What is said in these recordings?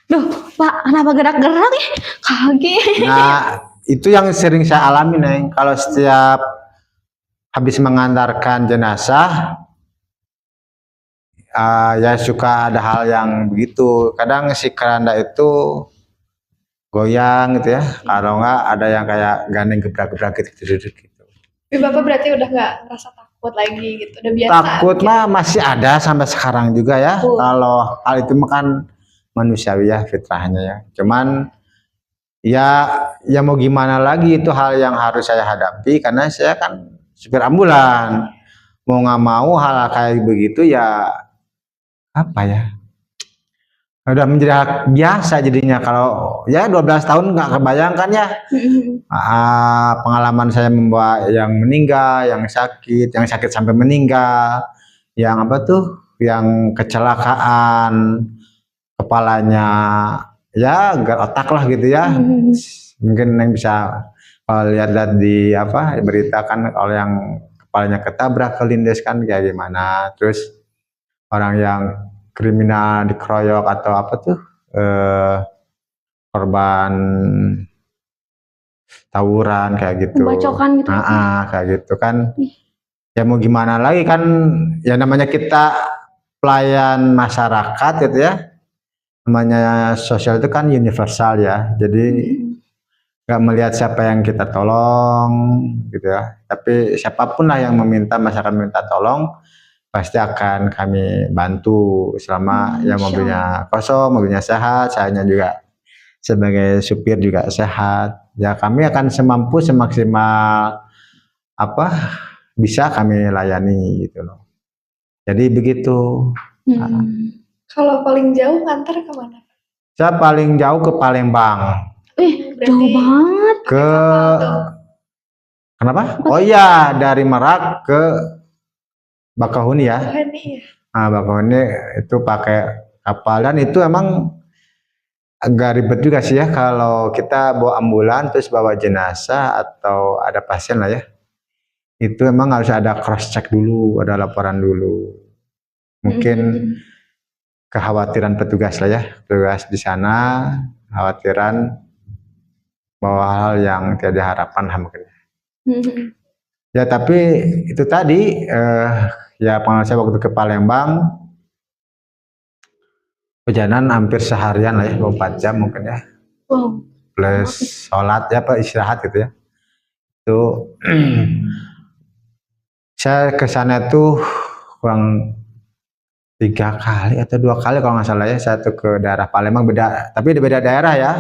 Duh, Pak, kenapa gerak-gerak ya? Kaget. Nah, itu yang sering saya alami, Neng. Kalau setiap habis mengantarkan jenazah, ya suka ada hal yang begitu. Kadang si keranda itu goyang gitu ya. Kalau enggak ada yang kayak gandeng gebrak-gebrak gitu. Bapak berarti udah nggak ngerasa takut lagi gitu, udah biasa. Takut mah masih ada sampai sekarang juga ya. Kalau hal itu mah kan manusiawi ya, fitrahnya ya. Cuman ya mau gimana lagi, itu hal yang harus saya hadapi karena saya kan supir ambulan. Mau nggak mau hal kayak begitu ya apa ya, udah menjadi hal biasa jadinya. Kalau ya 12 tahun nggak kebayangkan ya. Pengalaman saya membawa yang meninggal, yang sakit sampai meninggal, yang apa tuh, yang kecelakaan kepalanya ya otak lah gitu ya. Mungkin yang bisa kalau lihat di apa berita kan, kalau yang kepalanya ketabrak kelindes kan kayak gimana. Terus orang yang kriminal dikeroyok atau apa tuh, korban tawuran kayak gitu, Pembacokan gitu. kayak gitu kan. Ya mau gimana lagi kan, ya namanya kita pelayan masyarakat gitu ya, namanya sosial itu kan universal ya. Jadi nggak melihat siapa yang kita tolong gitu ya, tapi siapapun lah yang meminta, masyarakat minta tolong, pasti akan kami bantu selama ya mobilnya kosong, mobilnya sehat, sayanya juga sebagai supir juga sehat. Ya kami akan semampu semaksimal apa bisa kami layani gitu loh. Jadi begitu. Kalau paling jauh ngantar kemana? Saya paling jauh ke Palembang. Jauh banget. Kenapa? Oh iya, dari Merak ke Bakahuni ya. Bakahuni itu pakai kapal, dan itu emang agak ribet juga sih ya kalau kita bawa ambulan terus bawa jenazah atau ada pasien lah ya. Itu emang harus ada cross check dulu, ada laporan dulu. Mungkin kekhawatiran petugas lah ya, petugas di sana khawatiran bahwa hal yang tidak diharapkan mungkin. Ya tapi itu tadi ya pengalaman saya waktu ke Palembang, perjalanan hampir seharian lah ya, 24 jam mungkin ya. Plus sholat ya, apa istirahat gitu ya. Itu saya ke sana tuh kurang 3 kali atau 2 kali kalau nggak salah ya. Satu ke daerah Palembang, beda, tapi beda daerah ya.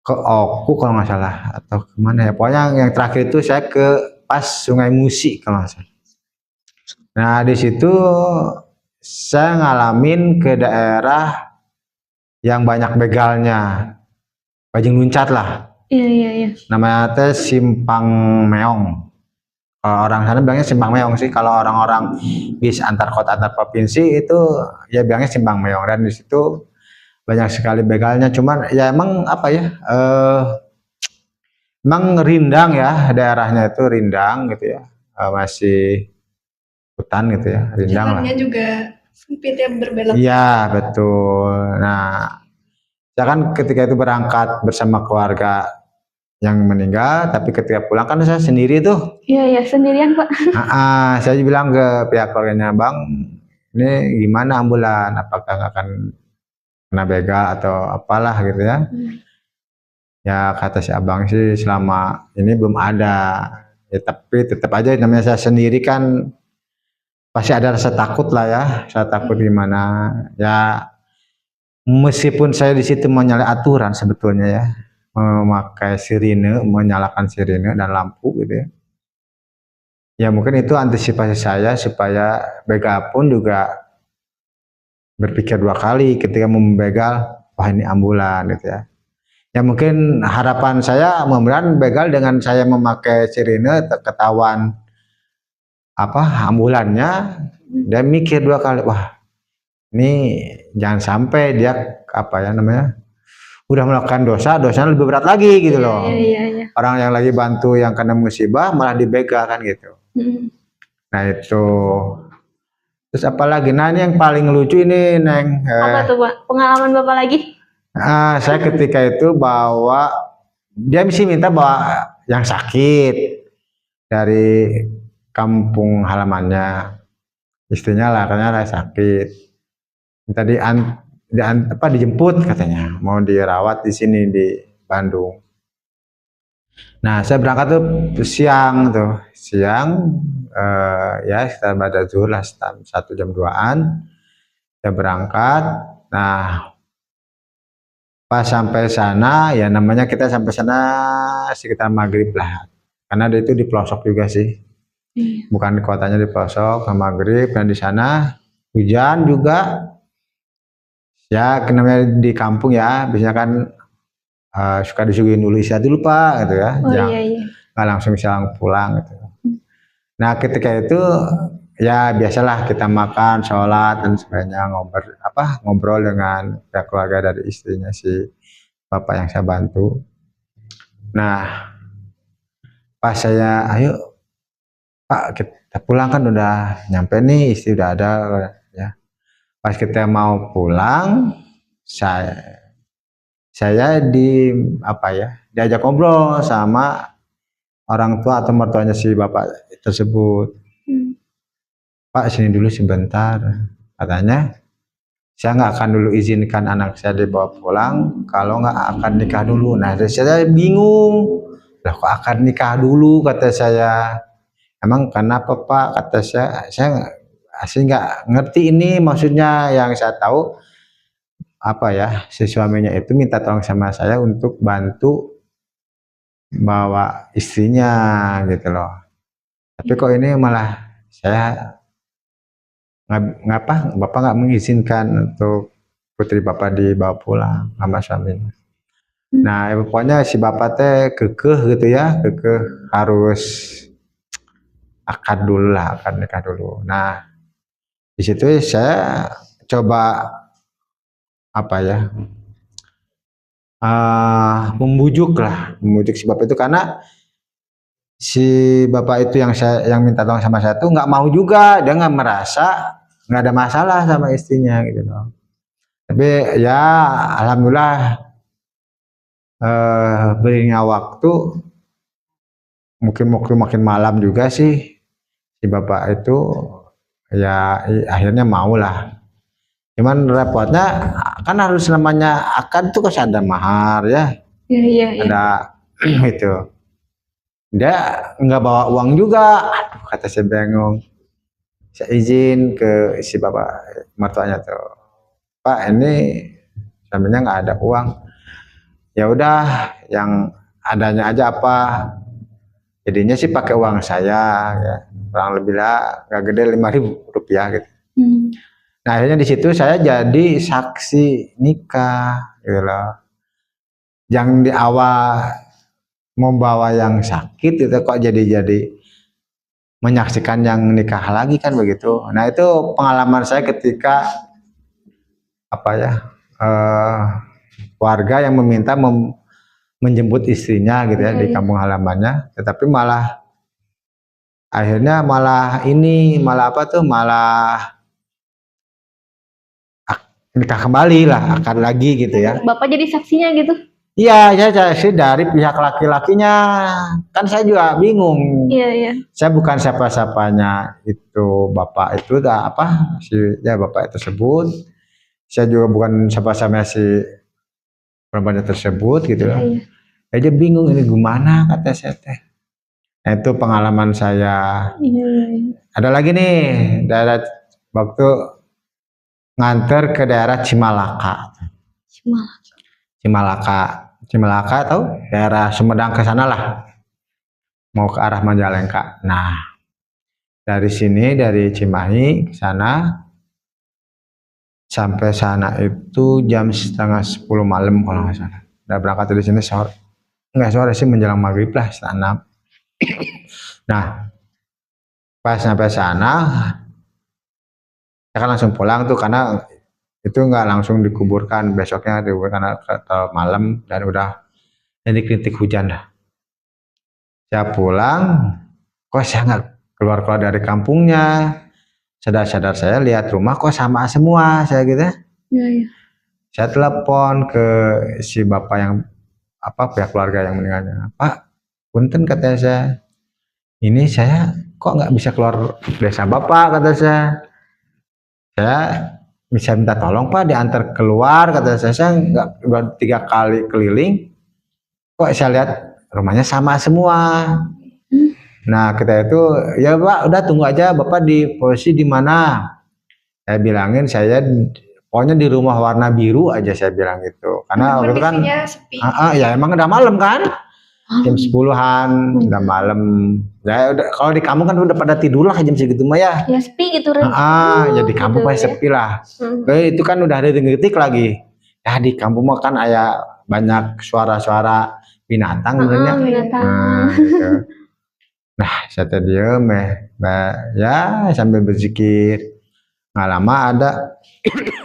Ke Oku kalau nggak salah, atau kemana ya, pokoknya yang terakhir itu saya ke pas Sungai Musi kalau nggak salah. Nah di situ saya ngalamin ke daerah yang banyak begalnya, bajing luncat lah. Iya. Namanya teh Simpang Meong. Kalau orang sana bilangnya Simpang Meong sih. Kalau orang-orang bis antar kota antar provinsi itu ya bilangnya Simpang Meong. Dan di situ banyak sekali begalnya. Cuman ya emang apa ya? Emang rindang ya, daerahnya itu rindang gitu ya. Masih hutan gitu ya, rindang lah. Jalannya juga sempit ya, berbelok. Iya betul. Nah, saya kan ketika itu berangkat bersama keluarga yang meninggal, tapi ketika pulang kan saya sendiri tuh. Iya sendirian Pak. Saya bilang ke pihak keluarganya, Bang, ini gimana ambulan? Apakah nggak akan kena begal atau apalah gitu ya? Ya kata si abang sih selama ini belum ada. Ya tapi tetap aja namanya saya sendiri kan pasti ada rasa takut lah ya. Saya takut gimana? Ya meskipun saya di situ menyalahi aturan sebetulnya ya, memakai sirine, menyalakan sirine dan lampu gitu ya. Ya mungkin itu antisipasi saya supaya begal pun juga berpikir 2 kali ketika mau membegal, wah ini ambulan gitu ya. Ya mungkin harapan saya mudah-mudahan begal dengan saya memakai sirine ketahuan apa ambulannya, dan mikir 2 kali, wah ini jangan sampai dia apa ya namanya udah melakukan dosa, dosanya lebih berat lagi gitu loh. Iya. Orang yang lagi bantu yang kena musibah malah dibegal kan gitu. Nah itu Terus apalagi, nah ini yang paling lucu ini Neng. Apa tuh Pak? Pengalaman Bapak lagi? Saya ketika itu bawa, dia mesti minta bawa yang sakit dari kampung halamannya, istrinya lah karena sakit, minta dijemput katanya, mau dirawat di sini di Bandung. Nah saya berangkat tuh siang ya sekitar pada zuhur lah, 1 jam 2-an saya berangkat. Nah pas sampai sana ya namanya kita sampai sana sekitar maghrib lah, karena itu di pelosok juga sih, bukan di kotanya, di pelosok ke maghrib. Dan di sana hujan juga ya, namanya di kampung ya biasanya kan suka disuguhin dulu istirahat dulu Pak gitu ya, nggak langsung siang pulang gitu. Nah ketika itu ya biasalah kita makan, sholat dan sebagainya, ngobrol dengan pihak keluarga dari istrinya si bapak yang saya bantu. Nah pas saya ayo Pak kita pulang, kan udah nyampe nih, istri udah ada ya. Pas kita mau pulang saya diajak ngobrol sama orang tua atau mertuanya si bapak tersebut. Pak sini dulu sebentar, katanya saya nggak akan dulu izinkan anak saya dibawa pulang kalau nggak akan nikah dulu. Nah saya bingung, lah kok akan nikah dulu kata saya. Emang kenapa Pak, kata saya asli nggak ngerti ini maksudnya. Yang saya tahu si suaminya itu minta tolong sama saya untuk bantu bawa istrinya gitu loh. Tapi kok ini malah saya bapak nggak mengizinkan untuk putri bapak dibawa pulang sama suaminya. Nah ya, pokoknya si bapak teh kekeh gitu ya, harus akad nikah dulu. Nah di situ saya coba membujuk si bapak itu, karena si bapak itu yang minta tolong sama saya tuh nggak mau juga, dia nggak merasa nggak ada masalah sama istrinya gitu loh. Tapi ya alhamdulillah berinya waktu mungkin makin malam juga sih si bapak itu ya akhirnya mau lah. Cuman repotnya kan harus namanya akad tuh kan ada mahar ya. Iya. Ada itu. Dia nggak bawa uang juga. Aduh, kata saya bingung. Saya izin ke si bapak mertuanya tuh, Pak ini suaminya nggak ada uang. Ya udah yang adanya aja apa. Jadinya sih pakai uang saya ya. Kurang lebih lah nggak gede, 5.000 rupiah gitu. Nah akhirnya di situ saya jadi saksi nikah gitu loh. Yang di awal membawa yang sakit itu kok jadi menyaksikan yang nikah lagi kan begitu. Nah itu pengalaman saya ketika warga yang meminta menjemput istrinya gitu ya di kampung halamannya, tetapi malah akhirnya malah nikah kembali lah, akad lagi gitu ya. Bapak jadi saksinya gitu? Iya, saya sih dari pihak laki-lakinya, kan saya juga bingung. Iya. Saya bukan siapa-siapanya itu bapak itu bapak tersebut. Saya juga bukan siapa-siapanya si perempuan tersebut gitu loh. Aja bingung ini gimana kata saya teh. Nah, itu pengalaman saya. Ada lagi nih daerah waktu nganter ke daerah Cimalaka. Cimalaka tahu? Daerah Sumedang ke sana lah. Mau ke arah Majalengka. Nah, dari sini dari Cimahi ke sana sampai sana itu jam 9:30 malam kalau nggak salah. Udah berangkat dari sini sore sih, menjelang maghrib lah, 6. Nah, pas sampai sana saya kan langsung pulang tuh, karena itu nggak langsung dikuburkan, besoknya dikuburkan karena malam dan udah rintik-rintik hujan lah. Saya pulang, kok saya nggak keluar dari kampungnya. sadar-sadar saya lihat rumah kok sama semua saya gitu. Iya, iya. Saya telepon ke si bapak yang pihak keluarga yang meninggalnya. Pak, punten katanya saya. Ini saya kok nggak bisa keluar desa bapak kata saya. Saya bisa minta tolong Pak diantar keluar kata saya nggak 3 kali keliling. Kok saya lihat rumahnya sama semua. Nah kita itu ya Pak udah tunggu aja Bapak di posisi di mana. Saya bilangin saya pokoknya di rumah warna biru aja saya bilang gitu. Karena waktu itu kan sepi. ya emang udah malam kan. Jam 10-an udah malam. Ya udah kalau di kampung kan udah pada tidur lah jam segitu mah ya. Ya sepi gitu Ren. Ya di kampung gitu, pasti sepi lah. Itu kan udah ada detik lagi. Ya di kampung mah kan ada banyak suara-suara binatang sebenarnya. Binatang. Gitu. Nah, saya diem ya sambil berzikir. Nggak lama ada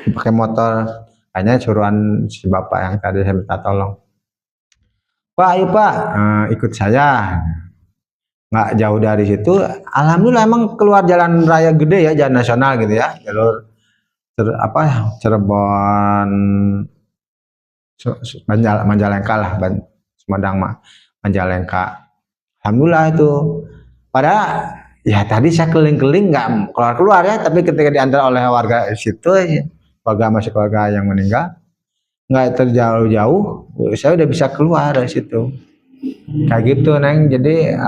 pakai motor, hanya suruhan si bapak yang tadi saya minta tolong. Pak, ayo Pak, ikut saya. Nggak jauh dari situ, alhamdulillah emang keluar jalan raya gede ya, jalan nasional gitu ya, jalur Cirebon, Majalengka lah, Sumedang mah, Majalengka. Alhamdulillah itu. Padahal ya tadi saya keliling-keliling nggak keluar-keluar ya, tapi ketika diantar oleh warga situ, masih keluarga yang meninggal, nggak terjauh-jauh, saya udah bisa keluar dari situ. Kayak gitu Neng. Jadi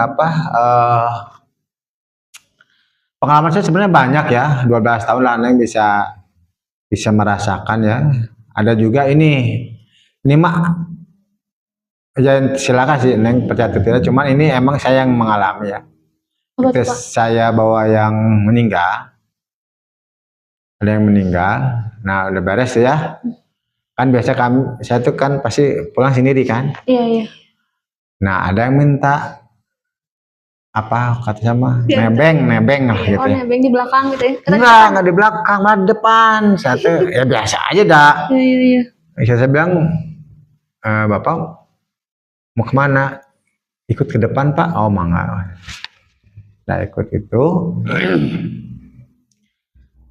pengalaman saya sebenarnya banyak ya, 12 tahun lah Neng bisa merasakan ya. Ada juga ini mak ya silakan sih Neng percaya atau tidak, cuman ini emang saya yang mengalami ya. Saya bawa yang meninggal, ada yang meninggal, nah udah beres ya. Kan biasa saya tuh kan pasti pulang sendiri kan. Iya, iya. Nah ada yang minta kata sama nebeng lah gitu. Oh nebeng di belakang gitu ya? Enggak di belakang, malah di depan. Saya ya biasa aja dah. Iya. Saya bilang, Bapak mau kemana? Ikut ke depan Pak. Oh mangga. Nah ikut itu.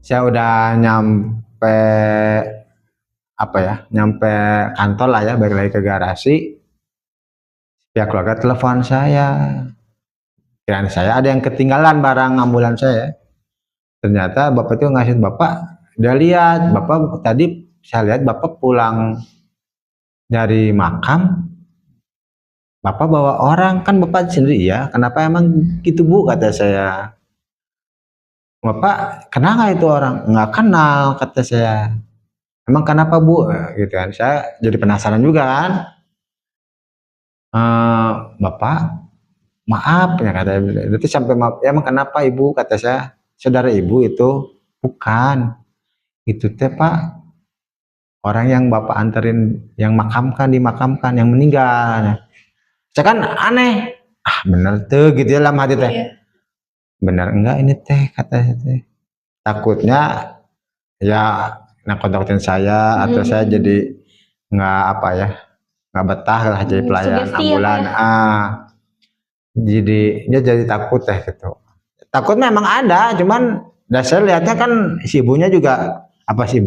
Saya udah nyampe nyampe kantor lah ya, balik lagi ke garasi. Pihak keluarga telepon saya. Kirain saya ada yang ketinggalan barang ambulan saya. Ternyata Bapak itu ngasih dia lihat Bapak tadi, saya lihat Bapak pulang dari makam, Bapak bawa orang, kan Bapak sendiri ya, kenapa emang gitu Bu, kata saya. Bapak kenal nggak itu orang? Nggak kenal, kata saya. Emang kenapa Bu? Gitu kan, saya jadi penasaran juga kan. Bapak maaf ya kata itu sampai maaf ya, emang kenapa Ibu, kata saya. Saudara Ibu itu bukan, itu teh Pak orang yang Bapak anterin yang dimakamkan yang meninggal. Saya kan aneh, bener tuh gitu ya dalam hati teh. Iya. Bener enggak ini teh, kata saya teh. Takutnya ya nakut-nakutin saya atau saya jadi nggak betah lah jadi pelayan ambulan. Jadi takut teh gitu. Takut memang ada, cuman saya lihatnya kan si ibunya juga si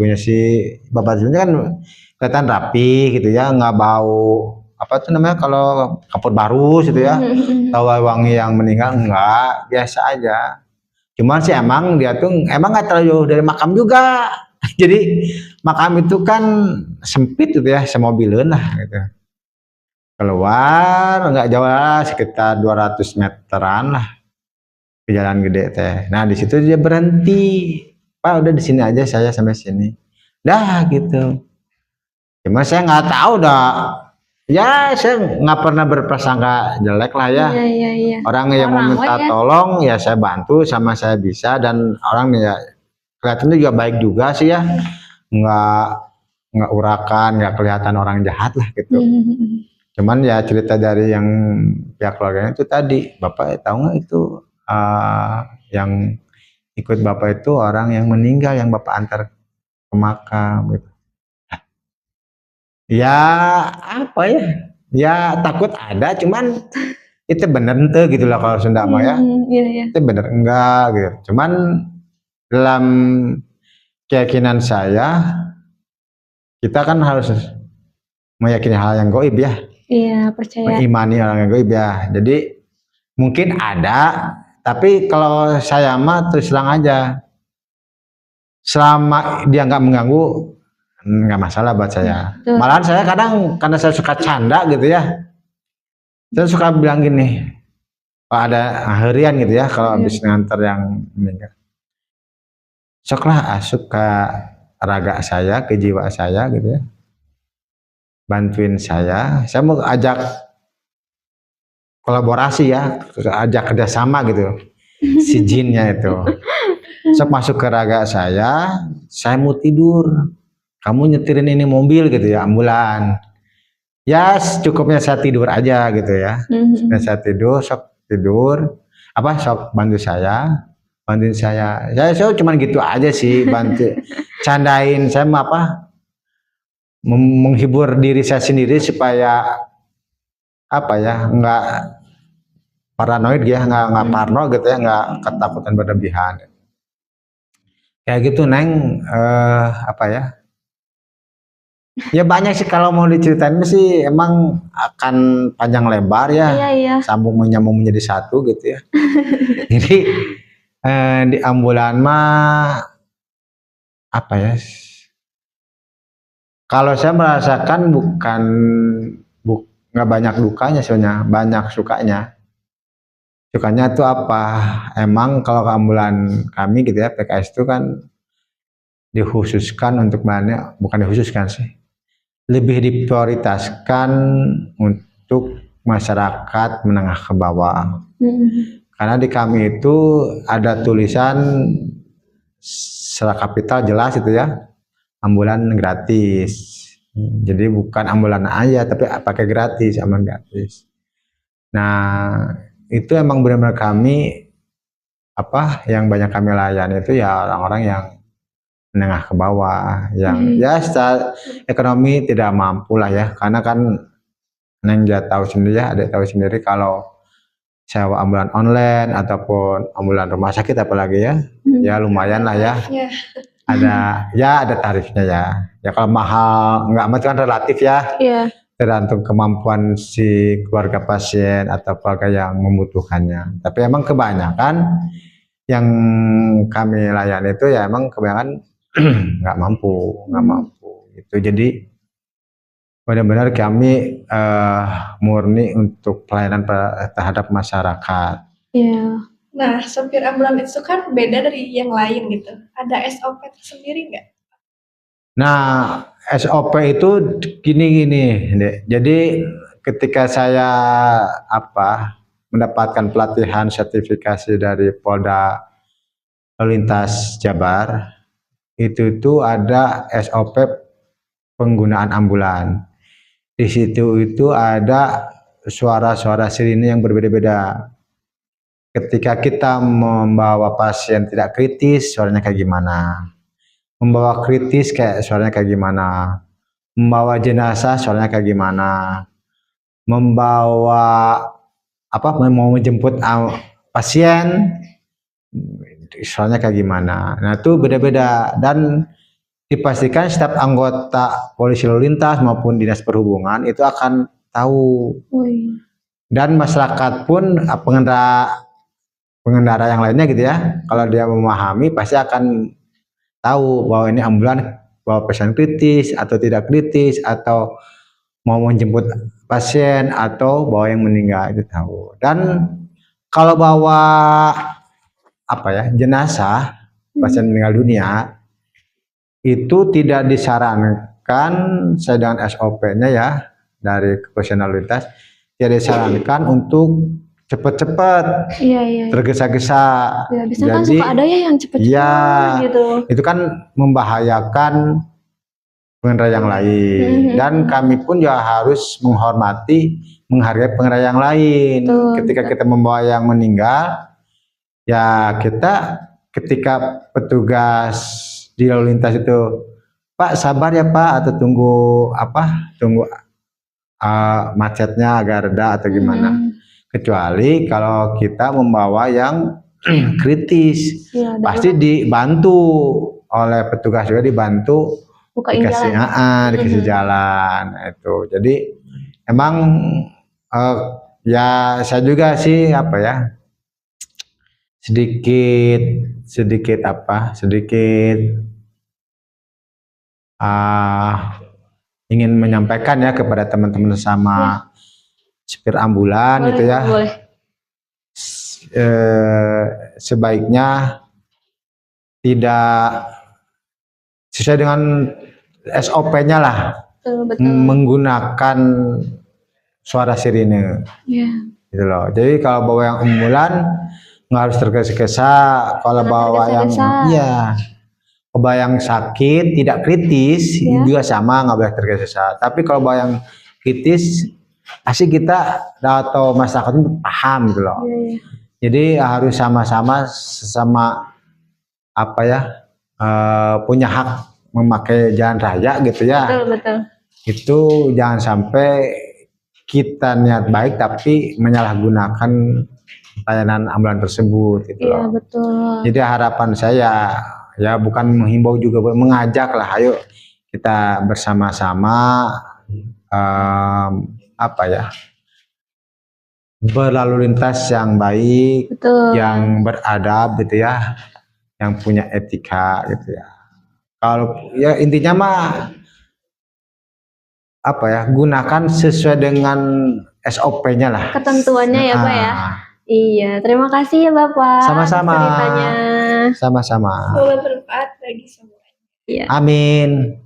bapak ibunya kan kelihatan rapi gitu ya, nggak bau kalau kapur baru gitu ya, tahu wangi yang meninggal enggak, biasa aja. Cuman sih emang dia tuh emang nggak terlalu jauh dari makam juga. Jadi makam itu kan sempit gitu ya, semobilan lah gitu. Keluar nggak jauh lah, sekitar 200 meteran lah ke jalan gede teh. Nah di situ dia berhenti, Pak udah di sini aja saya sampai sini. Dah gitu. Cuma saya nggak tahu dah. Ya saya nggak pernah berprasangka jelek lah ya. Iya. Orang yang mau minta tolong ya saya bantu sama saya bisa, dan orang ya kelihatannya juga baik juga sih ya. Nggak urakan, nggak kelihatan orang jahat lah gitu. Cuman ya cerita dari yang pihak keluarganya itu tadi, Bapak tahu nggak itu yang ikut Bapak itu orang yang meninggal yang Bapak antar ke makam gitu. Ya ya takut ada, cuman itu bener ente gitu lah kalau Sunda mah ya. Iya. Itu bener enggak gitu. Cuman dalam keyakinan saya, kita kan harus meyakini hal yang gaib ya, Iya, percaya. mengimani hal yang gaib ya. Jadi mungkin ada, tapi kalau saya mah terus terang aja, selama dia nggak mengganggu, nggak masalah buat saya. Betul. Malahan saya kadang karena saya suka canda gitu ya, saya suka bilang gini, kalau ada harian gitu ya, kalau habis nganter yang meninggal, soklah asup ke raga saya, ke jiwa saya gitu ya, bantuin saya mau ajak kolaborasi ya, ajak kerjasama gitu, si jinnya itu, sok masuk ke raga saya mau tidur, kamu nyetirin ini mobil gitu ya, ambulan, ya cukupnya saya tidur aja gitu ya, saya tidur, sok tidur, apa sok bantuin saya, ya saya cuman gitu aja sih, bantu candain saya mah apa, menghibur diri saya sendiri supaya apa ya, nggak paranoid ya, nggak parno gitu ya, nggak ketakutan berlebihan kayak gitu Neng. Apa ya, ya banyak sih kalau mau diceritain sih, emang akan panjang lebar ya, Iya. sambung menyambung menjadi satu gitu ya. Jadi di ambulan mah apa ya, kalau saya merasakan bukan nggak banyak dukanya, sebenarnya banyak sukanya. Sukanya itu apa, emang kalau keambulan kami gitu ya, PKS itu kan dikhususkan untuk mana, bukan dikhususkan sih, lebih diprioritaskan untuk masyarakat menengah ke bawah. Karena di kami itu ada tulisan secara kapital jelas itu ya, ambulan gratis. Jadi bukan ambulan aja, tapi pakai gratis, aman gratis. Nah itu emang benar-benar kami apa yang banyak kami layani itu ya orang-orang yang menengah ke bawah, yang ya secara ekonomi tidak mampu lah ya, karena kan Neng dia tahu sendiri ya, adik tahu sendiri kalau sewa ambulan online ataupun ambulan rumah sakit apalagi ya, ya lumayan lah ya, ada tarifnya ya. Ya kalau mahal nggak macam kan relatif ya, tergantung kemampuan si keluarga pasien atau keluarga yang membutuhkannya. Tapi emang kebanyakan yang kami layani itu ya emang kebanyakan nggak mampu gitu. Jadi benar-benar kami murni untuk pelayanan terhadap masyarakat. Nah, sopir ambulan itu kan beda dari yang lain gitu. Ada SOP tersendiri nggak? Nah, SOP itu gini, Dek. Jadi ketika saya mendapatkan pelatihan sertifikasi dari Polda Lintas Jabar, itu ada SOP penggunaan ambulan. Di situ itu ada suara-suara sirine yang berbeda-beda. Ketika kita membawa pasien tidak kritis, suaranya kayak gimana? Membawa kritis kayak suaranya kayak gimana? Membawa jenazah suaranya kayak gimana? Membawa mau menjemput pasien suaranya kayak gimana? Nah itu beda-beda, dan dipastikan setiap anggota polisi lalu lintas maupun dinas perhubungan itu akan tahu. Dan masyarakat pun pengendara yang lainnya gitu ya, kalau dia memahami pasti akan tahu bahwa ini ambulan bawa pasien kritis atau tidak kritis, atau mau menjemput pasien atau bawa yang meninggal, itu tahu. Dan kalau bawa jenazah pasien meninggal dunia itu tidak disarankan, saya dengan SOP-nya ya dari profesionalitas, tidak disarankan untuk cepat-cepat, tergesa-gesa. Biasanya kan suka ada ya yang cepat-cepat gitu. Itu kan membahayakan pengendara yang lain. Dan kami pun juga harus menghargai pengendara yang lain. Ketika kita membawa yang meninggal, ya kita ketika petugas di lalu lintas itu, Pak sabar ya Pak, atau tunggu macetnya agak reda atau gimana. Kecuali kalau kita membawa yang kritis, Iya, pasti dibantu oleh petugas juga, dibantu bukain dikasih jalan. dikasih jalan. Nah, itu jadi emang ya saya juga sih apa ya, sedikit sedikit ingin menyampaikan ya kepada teman-teman sama supir ambulan Boleh, gitu ya. boleh. Sebaiknya tidak sesuai dengan SOP-nya lah, Betul. menggunakan suara sirine Iya. gitu loh. Jadi kalau bawa yang ambulan nggak harus tergesa-gesa, kalau bawa yang bawa yang sakit tidak kritis juga sama, nggak boleh tergesa-gesa. Tapi kalau bawa yang kritis pasti kita atau masyarakat itu paham gitu loh. Jadi harus sama-sama apa ya, punya hak memakai jalan raya gitu ya. Betul. Itu jangan sampai kita niat baik tapi menyalahgunakan layanan ambulan tersebut gitu loh. Betul. Jadi harapan saya ya bukan menghimbau juga, mengajak lah, ayo kita bersama-sama apa ya, berlalu lintas yang baik, yang beradab gitu ya, yang punya etika gitu ya. Kalau ya intinya mah apa ya, gunakan sesuai dengan SOP-nya lah, ketentuannya ya Pak ya. Iya, terima kasih ya Bapak. Sama-sama. Ceritanya. Sama-sama. Semoga bermanfaat bagi semua. Amin.